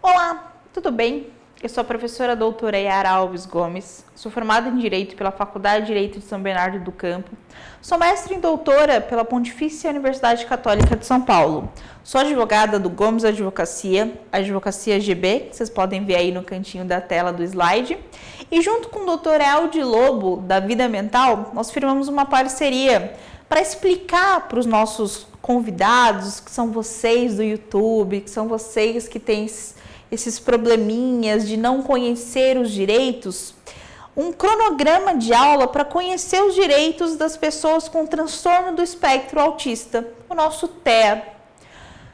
Olá, tudo bem? Eu sou a professora doutora Yara Alves Gomes, sou formada em Direito pela Faculdade de Direito de São Bernardo do Campo, sou mestre e doutora pela Pontifícia Universidade Católica de São Paulo, sou advogada do Gomes Advocacia, Advocacia GB, que vocês podem ver aí no cantinho da tela do slide, e junto com o doutor Eldi Lobo, da Vida Mental, nós firmamos uma parceria para explicar para os nossos convidados, que são vocês do YouTube, que são vocês que têm esses probleminhas de não conhecer os direitos, um cronograma de aula para conhecer os direitos das pessoas com transtorno do espectro autista, o nosso TEA.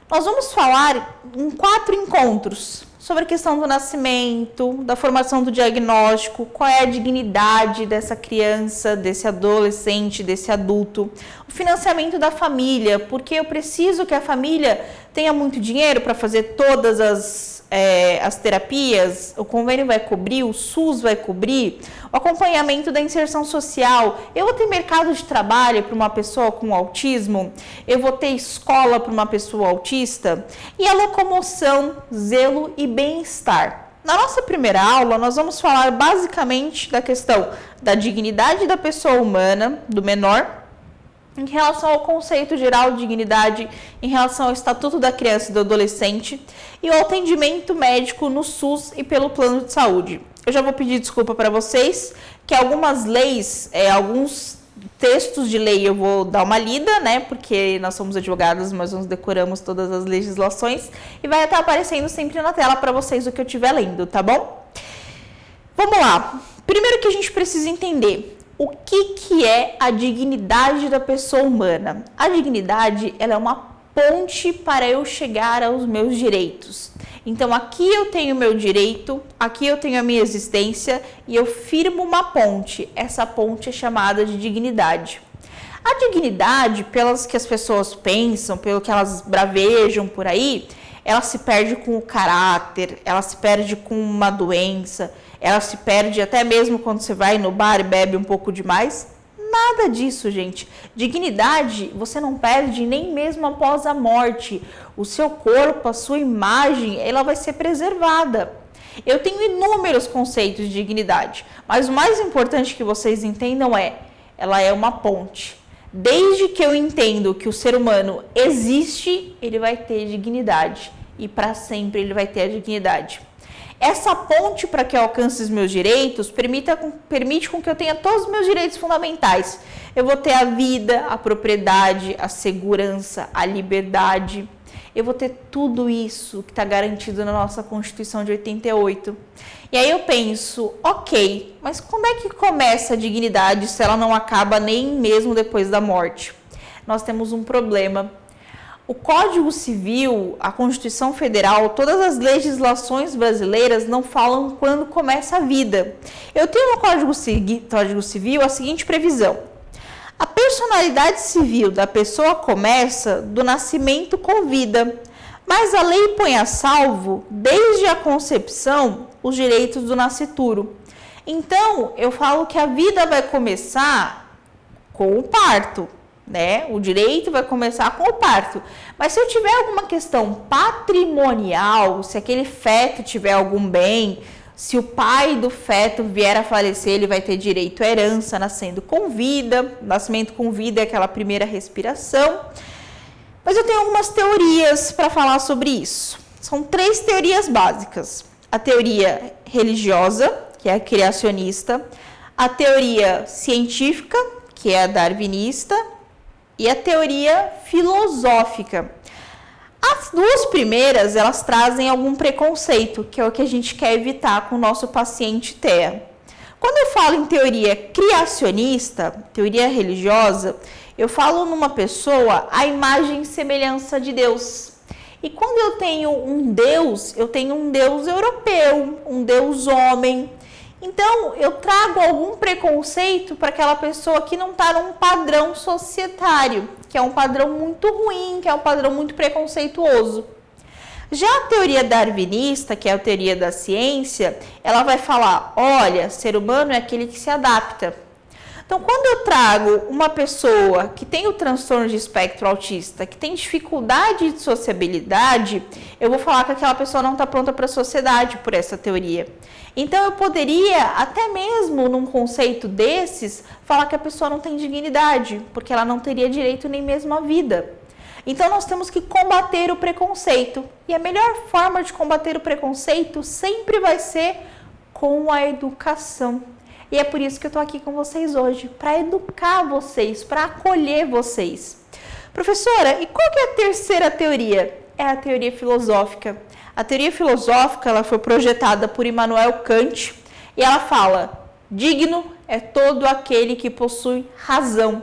Nós vamos falar em 4 encontros sobre a questão do nascimento, da formação do diagnóstico, qual é a dignidade dessa criança, desse adolescente, desse adulto, o financiamento da família, porque eu preciso que a família tenha muito dinheiro para fazer todas as terapias, o convênio vai cobrir, o SUS vai cobrir, o acompanhamento da inserção social, eu vou ter mercado de trabalho para uma pessoa com autismo, eu vou ter escola para uma pessoa autista, e a locomoção, zelo e bem-estar. Na nossa primeira aula, nós vamos falar basicamente da questão da dignidade da pessoa humana, do menor, em relação ao conceito geral de dignidade, em relação ao Estatuto da Criança e do Adolescente e o atendimento médico no SUS e pelo plano de saúde. Eu já vou pedir desculpa para vocês, que algumas leis, alguns textos de lei eu vou dar uma lida, né, porque nós somos advogados, mas nós decoramos todas as legislações e vai estar aparecendo sempre na tela para vocês o que eu estiver lendo, tá bom? Vamos lá. Primeiro que a gente precisa entender o que é a dignidade da pessoa humana. A dignidade, ela é uma ponte para eu chegar aos meus direitos. Então, aqui eu tenho meu direito, aqui eu tenho a minha existência e eu firmo uma ponte. Essa ponte é chamada de dignidade. A dignidade, pelas que as pessoas pensam, pelo que elas bravejam por aí, ela se perde com o caráter, ela se perde com uma doença, ela se perde até mesmo quando você vai no bar e bebe um pouco demais. Nada disso, gente. Dignidade você não perde nem mesmo após a morte. O seu corpo, a sua imagem, ela vai ser preservada. Eu tenho inúmeros conceitos de dignidade, mas o mais importante que vocês entendam ela é uma ponte. Desde que eu entendo que o ser humano existe, ele vai ter dignidade. E para sempre ele vai ter a dignidade. Essa ponte para que eu alcance os meus direitos permite com que eu tenha todos os meus direitos fundamentais. Eu vou ter a vida, a propriedade, a segurança, a liberdade. Eu vou ter tudo isso que está garantido na nossa Constituição de 88. E aí eu penso, ok, mas quando é que começa a dignidade se ela não acaba nem mesmo depois da morte? Nós temos um problema. O Código Civil, a Constituição Federal, todas as legislações brasileiras não falam quando começa a vida. Eu tenho no Código Civil a seguinte previsão. A personalidade civil da pessoa começa do nascimento com vida, mas a lei põe a salvo, desde a concepção, os direitos do nascituro. Então, eu falo que a vida vai começar com o parto. Né? O direito vai começar com o parto. Mas se eu tiver alguma questão patrimonial, se aquele feto tiver algum bem, se o pai do feto vier a falecer, ele vai ter direito à herança nascendo com vida. Nascimento com vida é aquela primeira respiração. Mas eu tenho algumas teorias para falar sobre isso. São 3 teorias básicas. A teoria religiosa, que é a criacionista, a teoria científica, que é a darwinista, e a teoria filosófica. As 2 primeiras, elas trazem algum preconceito, que é o que a gente quer evitar com o nosso paciente TEA. Quando eu falo em teoria criacionista, teoria religiosa, eu falo numa pessoa a imagem e semelhança de Deus. E quando eu tenho um Deus, eu tenho um Deus europeu, um Deus homem. Então, eu trago algum preconceito para aquela pessoa que não está num padrão societário, que é um padrão muito ruim, que é um padrão muito preconceituoso. Já a teoria darwinista, que é a teoria da ciência, ela vai falar, olha, ser humano é aquele que se adapta. Então, quando eu trago uma pessoa que tem o transtorno de espectro autista, que tem dificuldade de sociabilidade, eu vou falar que aquela pessoa não está pronta para a sociedade por essa teoria. Então, eu poderia, até mesmo num conceito desses, falar que a pessoa não tem dignidade, porque ela não teria direito nem mesmo à vida. Então, nós temos que combater o preconceito. E a melhor forma de combater o preconceito sempre vai ser com a educação. E é por isso que eu estou aqui com vocês hoje, para educar vocês, para acolher vocês. Professora, e qual que é a terceira teoria? É a teoria filosófica. A teoria filosófica ela foi projetada por Immanuel Kant e ela fala: digno é todo aquele que possui razão.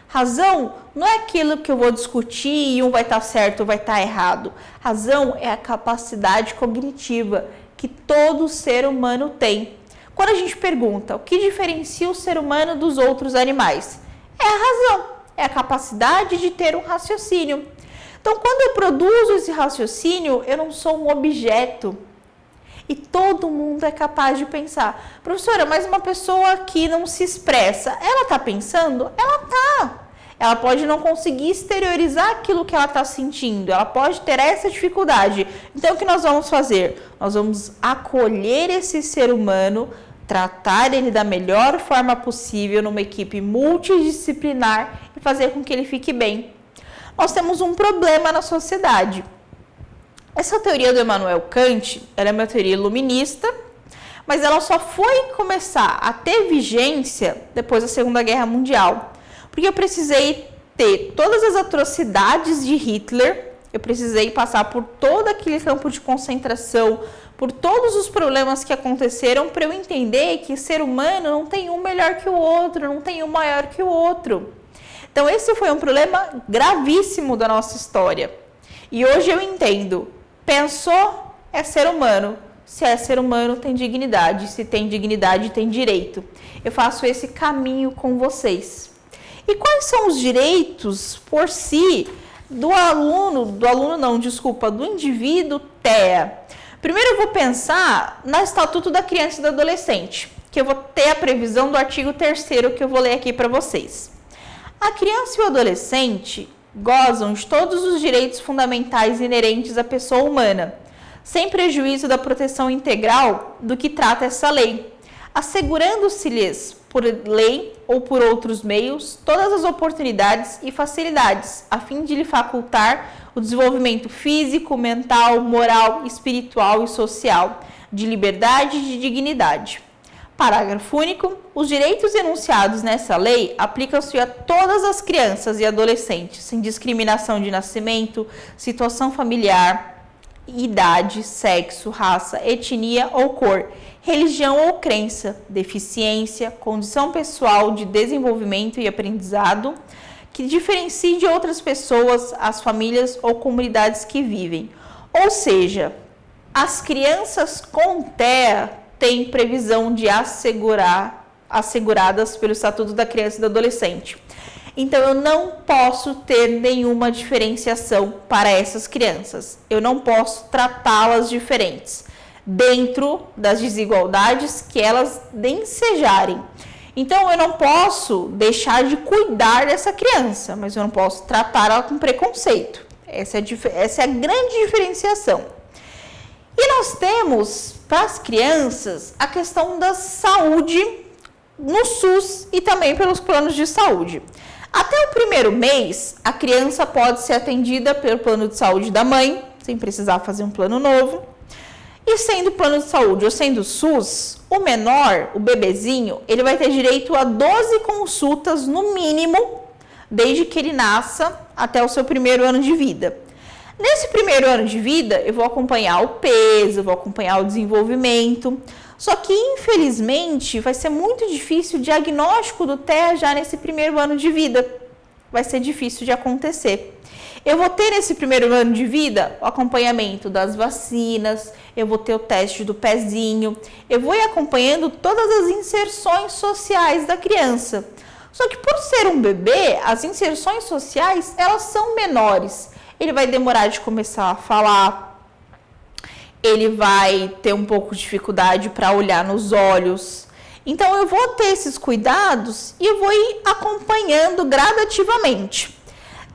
Razão não é aquilo que eu vou discutir e um vai estar certo ou vai estar errado. Razão é a capacidade cognitiva que todo ser humano tem. Quando a gente pergunta o que diferencia o ser humano dos outros animais, é a razão, é a capacidade de ter um raciocínio. Então, quando eu produzo esse raciocínio, eu não sou um objeto. E todo mundo é capaz de pensar. Professora, mas uma pessoa que não se expressa, ela está pensando? Ela está. Ela pode não conseguir exteriorizar aquilo que ela está sentindo. Ela pode ter essa dificuldade. Então, o que nós vamos fazer? Nós vamos acolher esse ser humano, tratar ele da melhor forma possível numa equipe multidisciplinar e fazer com que ele fique bem. Nós temos um problema na sociedade. Essa teoria do Immanuel Kant, ela é uma teoria iluminista, mas ela só foi começar a ter vigência depois da Segunda Guerra Mundial. Porque eu precisei ter todas as atrocidades de Hitler, eu precisei passar por todo aquele campo de concentração, por todos os problemas que aconteceram para eu entender que ser humano não tem um melhor que o outro, não tem um maior que o outro. Então esse foi um problema gravíssimo da nossa história. E hoje eu entendo, pensou é ser humano, se é ser humano tem dignidade, se tem dignidade tem direito. Eu faço esse caminho com vocês. E quais são os direitos por si do indivíduo TEA? Primeiro eu vou pensar no Estatuto da Criança e do Adolescente, que eu vou ter a previsão do artigo 3º que eu vou ler aqui para vocês. A criança e o adolescente gozam de todos os direitos fundamentais inerentes à pessoa humana, sem prejuízo da proteção integral do que trata essa lei, assegurando-se-lhes, por lei ou por outros meios, todas as oportunidades e facilidades, a fim de lhe facultar o desenvolvimento físico, mental, moral, espiritual e social, de liberdade e de dignidade. Parágrafo único. Os direitos enunciados nessa lei aplicam-se a todas as crianças e adolescentes, sem discriminação de nascimento, situação familiar, idade, sexo, raça, etnia ou cor, religião ou crença, deficiência, condição pessoal de desenvolvimento e aprendizado, que diferencie de outras pessoas, as famílias ou comunidades que vivem. Ou seja, as crianças com TEA têm previsão de asseguradas pelo Estatuto da Criança e do Adolescente. Então, eu não posso ter nenhuma diferenciação para essas crianças. Eu não posso tratá-las diferentes, dentro das desigualdades que elas ensejarem. Então, eu não posso deixar de cuidar dessa criança, mas eu não posso tratar ela com preconceito. Essa é a grande diferenciação. E nós temos, para as crianças, a questão da saúde no SUS e também pelos planos de saúde. Até o primeiro mês, a criança pode ser atendida pelo plano de saúde da mãe, sem precisar fazer um plano novo. E sendo plano de saúde ou sendo SUS, o menor, o bebezinho, ele vai ter direito a 12 consultas no mínimo, desde que ele nasça até o seu primeiro ano de vida. Nesse primeiro ano de vida, eu vou acompanhar o peso, eu vou acompanhar o desenvolvimento. Só que, infelizmente, vai ser muito difícil o diagnóstico do TEA já nesse primeiro ano de vida. Vai ser difícil de acontecer. Eu vou ter nesse primeiro ano de vida o acompanhamento das vacinas, eu vou ter o teste do pezinho, eu vou ir acompanhando todas as inserções sociais da criança. Só que por ser um bebê, as inserções sociais, elas são menores. Ele vai demorar de começar a falar, ele vai ter um pouco de dificuldade para olhar nos olhos, Então, eu vou ter esses cuidados e eu vou ir acompanhando gradativamente.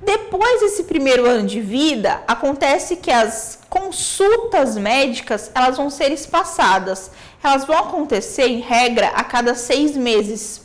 Depois desse primeiro ano de vida, acontece que as consultas médicas, elas vão ser espaçadas. Elas vão acontecer, em regra, a cada 6 meses.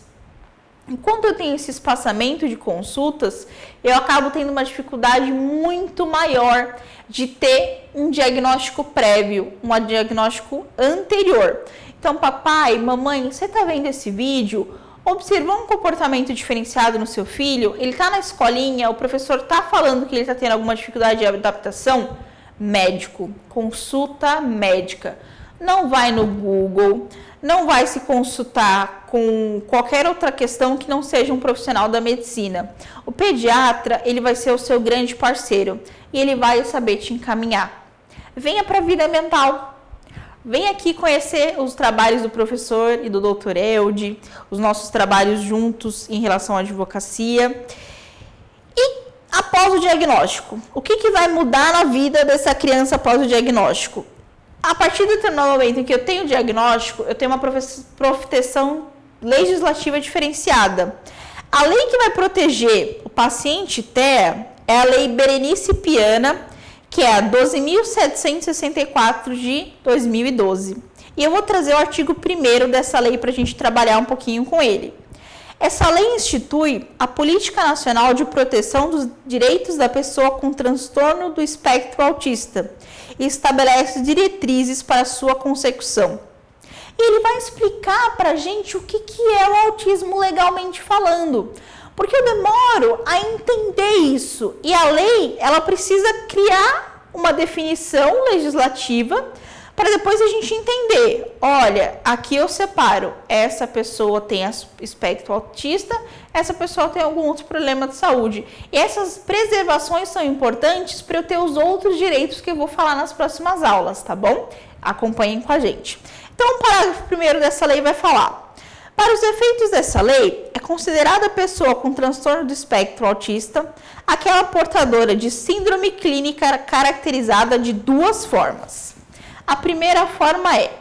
Enquanto eu tenho esse espaçamento de consultas, eu acabo tendo uma dificuldade muito maior de ter um diagnóstico prévio, um diagnóstico anterior. Então, papai, mamãe, você está vendo esse vídeo? Observou um comportamento diferenciado no seu filho? Ele está na escolinha, o professor está falando que ele está tendo alguma dificuldade de adaptação? Médico, consulta médica. Não vai no Google, não vai se consultar com qualquer outra questão que não seja um profissional da medicina. O pediatra, ele vai ser o seu grande parceiro e ele vai saber te encaminhar. Venha para a vida mental. Vem aqui conhecer os trabalhos do professor e do Dr. Elde, os nossos trabalhos juntos em relação à advocacia. E após o diagnóstico, o que vai mudar na vida dessa criança após o diagnóstico? A partir do momento em que eu tenho o diagnóstico, eu tenho uma proteção legislativa diferenciada. A lei que vai proteger o paciente TEA é a Lei Berenice Piana, que é a 12.764 de 2012. E eu vou trazer o artigo 1º dessa lei para a gente trabalhar um pouquinho com ele. Essa lei institui a Política Nacional de Proteção dos Direitos da Pessoa com Transtorno do Espectro Autista e estabelece diretrizes para sua consecução. E ele vai explicar para a gente o que é o autismo legalmente falando, porque eu demoro a entender isso. E a lei, ela precisa criar uma definição legislativa para depois a gente entender. Olha, aqui eu separo, essa pessoa tem espectro autista, essa pessoa tem algum outro problema de saúde. E essas preservações são importantes para eu ter os outros direitos que eu vou falar nas próximas aulas, tá bom? Acompanhem com a gente. Então, o parágrafo 1º dessa lei vai falar: para os efeitos dessa lei, é considerada a pessoa com transtorno do espectro autista aquela portadora de síndrome clínica caracterizada de 2 formas. A primeira forma é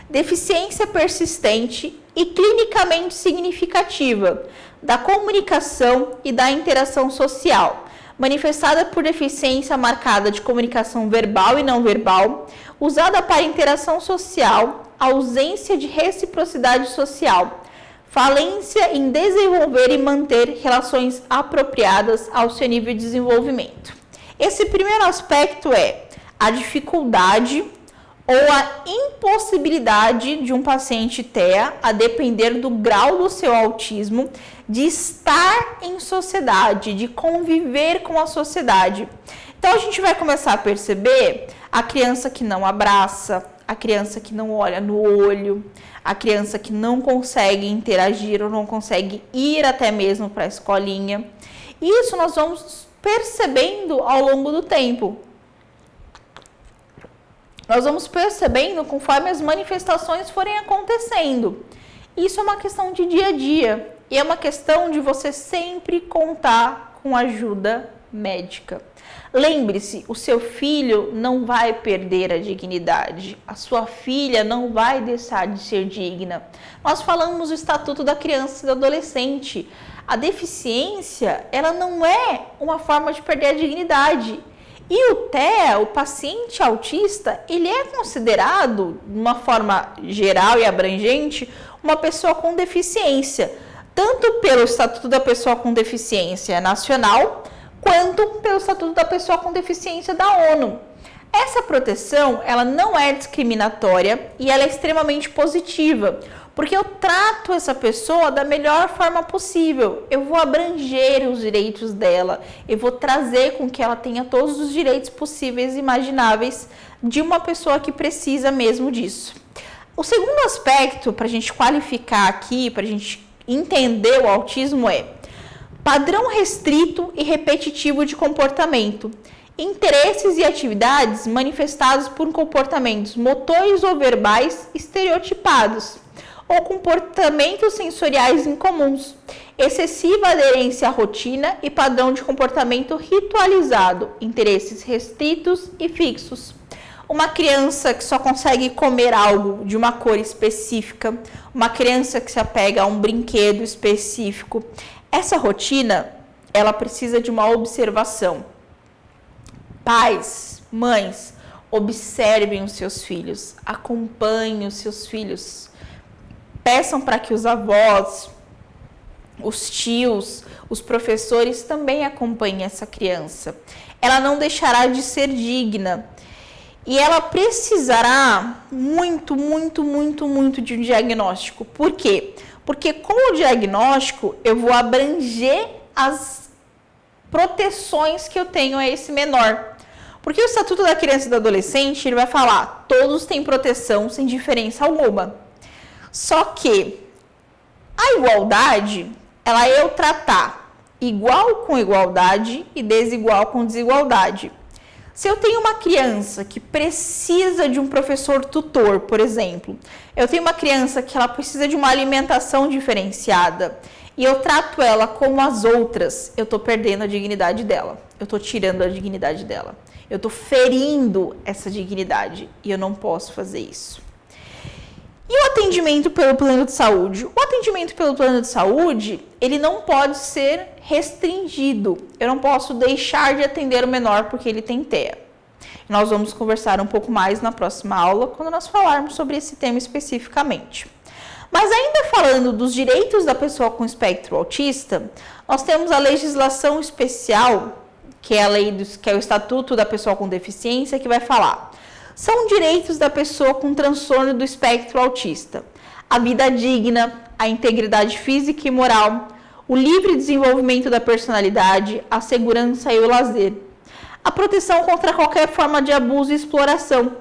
deficiência persistente e clinicamente significativa da comunicação e da interação social, manifestada por deficiência marcada de comunicação verbal e não verbal, usada para interação social, ausência de reciprocidade social, falência em desenvolver e manter relações apropriadas ao seu nível de desenvolvimento. Esse primeiro aspecto é a dificuldade ou a impossibilidade de um paciente TEA, a depender do grau do seu autismo, de estar em sociedade, de conviver com a sociedade. Então, a gente vai começar a perceber a criança que não abraça, a criança que não olha no olho, a criança que não consegue interagir ou não consegue ir até mesmo para a escolinha. Isso nós vamos percebendo ao longo do tempo. Nós vamos percebendo conforme as manifestações forem acontecendo. Isso é uma questão de dia a dia e é uma questão de você sempre contar com ajuda médica. Lembre-se, o seu filho não vai perder a dignidade, a sua filha não vai deixar de ser digna. Nós falamos do Estatuto da Criança e do Adolescente. A deficiência, ela não é uma forma de perder a dignidade. E o TEA, o paciente autista, ele é considerado, de uma forma geral e abrangente, uma pessoa com deficiência, tanto pelo Estatuto da Pessoa com Deficiência Nacional, quanto pelo Estatuto da Pessoa com Deficiência da ONU. Essa proteção, ela não é discriminatória e ela é extremamente positiva, porque eu trato essa pessoa da melhor forma possível. Eu vou abranger os direitos dela, eu vou trazer com que ela tenha todos os direitos possíveis e imagináveis de uma pessoa que precisa mesmo disso. O segundo aspecto, para a gente qualificar aqui, para a gente entender o autismo, é padrão restrito e repetitivo de comportamento, interesses e atividades manifestados por comportamentos motores ou verbais estereotipados, ou comportamentos sensoriais incomuns, excessiva aderência à rotina e padrão de comportamento ritualizado, interesses restritos e fixos. uma criança que só consegue comer algo de uma cor específica, uma criança que se apega a um brinquedo específico. Essa rotina, ela precisa de uma observação. Pais, mães, observem os seus filhos, acompanhem os seus filhos. Peçam para que os avós, os tios, os professores também acompanhem essa criança. Ela não deixará de ser digna. E ela precisará muito de um diagnóstico. Por quê? Porque com o diagnóstico eu vou abranger as proteções que eu tenho a esse menor. Porque o Estatuto da Criança e do Adolescente, ele vai falar, todos têm proteção sem diferença alguma. Só que a igualdade, ela é eu tratar igual com igualdade e desigual com desigualdade. Se eu tenho uma criança que precisa de um professor tutor, por exemplo, eu tenho uma criança que ela precisa de uma alimentação diferenciada e eu trato ela como as outras, eu estou perdendo a dignidade dela, eu estou tirando a dignidade dela, eu estou ferindo essa dignidade e eu não posso fazer isso. E o atendimento pelo plano de saúde? O atendimento pelo plano de saúde, ele não pode ser restringido. Eu não posso deixar de atender o menor porque ele tem TEA. Nós vamos conversar um pouco mais na próxima aula, quando nós falarmos sobre esse tema especificamente. Mas ainda falando dos direitos da pessoa com espectro autista, nós temos a legislação especial, que é o Estatuto da Pessoa com Deficiência, que vai falar: são direitos da pessoa com transtorno do espectro autista: a vida digna, a integridade física e moral, o livre desenvolvimento da personalidade, a segurança e o lazer, a proteção contra qualquer forma de abuso e exploração,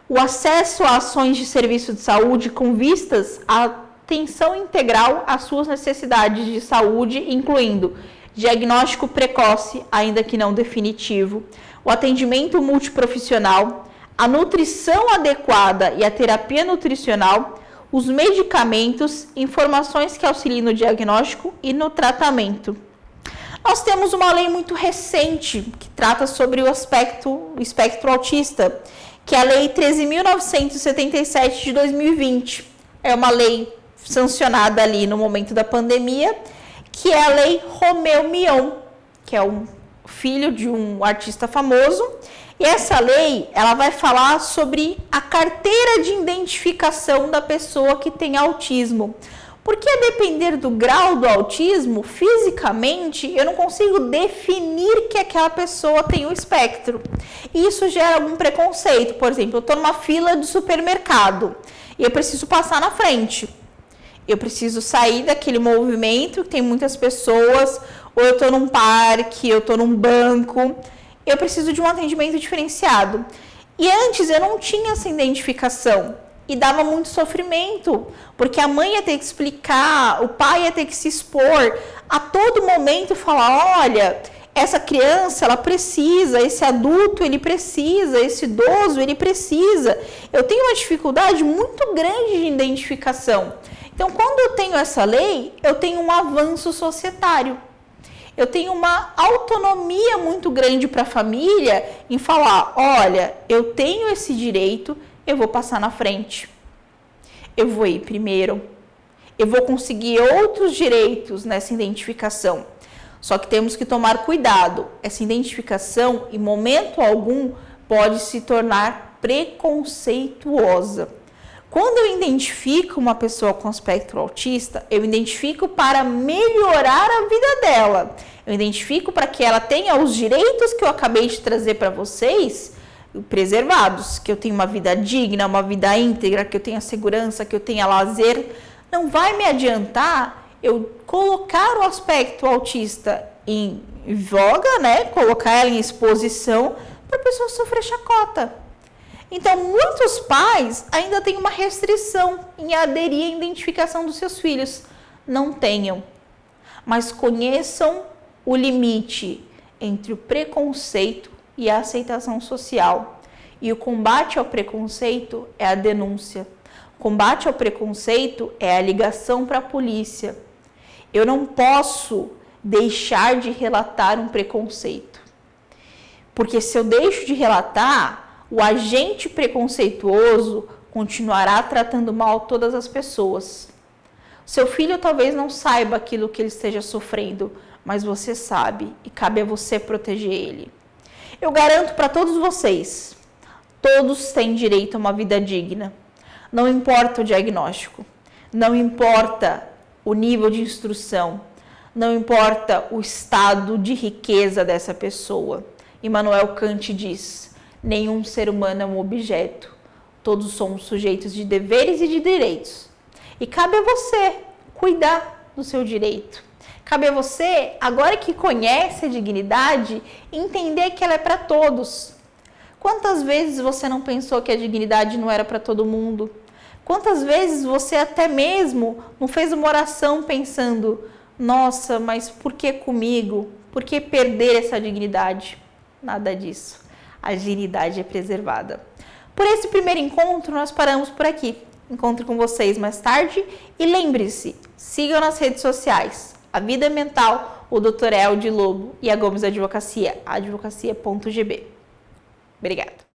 o acesso a ações de serviço de saúde com vistas à atenção integral às suas necessidades de saúde, incluindo diagnóstico precoce, ainda que não definitivo, o atendimento multiprofissional, a nutrição adequada e a terapia nutricional, os medicamentos, informações que auxiliem no diagnóstico e no tratamento. Nós temos uma lei muito recente que trata sobre o espectro autista, que é a Lei 13.977 de 2020. É uma lei sancionada ali no momento da pandemia, que é a Lei Romeu Mion, que é um filho de um artista famoso. E essa lei, ela vai falar sobre a carteira de identificação da pessoa que tem autismo. Porque a depender do grau do autismo, fisicamente, eu não consigo definir que aquela pessoa tem o espectro. E isso gera algum preconceito. Por exemplo, eu estou numa fila de supermercado e eu preciso passar na frente. Eu preciso sair daquele movimento que tem muitas pessoas, ou eu estou num parque, eu estou num banco. Eu preciso de um atendimento diferenciado. E antes eu não tinha essa identificação e dava muito sofrimento, porque a mãe ia ter que explicar, o pai ia ter que se expor a todo momento, falar: olha, essa criança ela precisa, esse adulto ele precisa, esse idoso ele precisa. Eu tenho uma dificuldade muito grande de identificação. Então, quando eu tenho essa lei, eu tenho um avanço societário. Eu tenho uma autonomia muito grande para a família em falar: olha, eu tenho esse direito, eu vou passar na frente. Eu vou ir primeiro. Eu vou conseguir outros direitos nessa identificação. Só que temos que tomar cuidado. Essa identificação, em momento algum, pode se tornar preconceituosa. Quando eu identifico uma pessoa com espectro autista, eu identifico para melhorar a vida dela. Eu identifico para que ela tenha os direitos que eu acabei de trazer para vocês preservados, que eu tenha uma vida digna, uma vida íntegra, que eu tenha segurança, que eu tenha lazer. Não vai me adiantar eu colocar o aspecto autista em voga, né? Colocar ela em exposição para a pessoa sofrer chacota. Então, muitos pais ainda têm uma restrição em aderir à identificação dos seus filhos. Não tenham, mas conheçam o limite entre o preconceito e a aceitação social. E o combate ao preconceito é a denúncia. O combate ao preconceito é a ligação para a polícia. Eu não posso deixar de relatar um preconceito. Porque se eu deixo de relatar, O agente preconceituoso continuará tratando mal todas as pessoas. Seu filho talvez não saiba aquilo que ele esteja sofrendo, mas você sabe e cabe a você proteger ele. Eu garanto para todos vocês, todos têm direito a uma vida digna. Não importa o diagnóstico, não importa o nível de instrução, não importa o estado de riqueza dessa pessoa. Immanuel Kant diz: nenhum ser humano é um objeto, todos somos sujeitos de deveres e de direitos. E cabe a você cuidar do seu direito. Cabe a você, agora que conhece a dignidade, entender que ela é para todos. Quantas vezes você não pensou que a dignidade não era para todo mundo? Quantas vezes você até mesmo não fez uma oração pensando: nossa, mas por que comigo? Por que perder essa dignidade? Nada disso. A dignidade é preservada. Por esse primeiro encontro, nós paramos por aqui. Encontro com vocês mais tarde e lembre-se, sigam nas redes sociais A Vida Mental, o Dr. Elde Lobo e a Gomes Advocacia, advocacia.gb. Obrigada.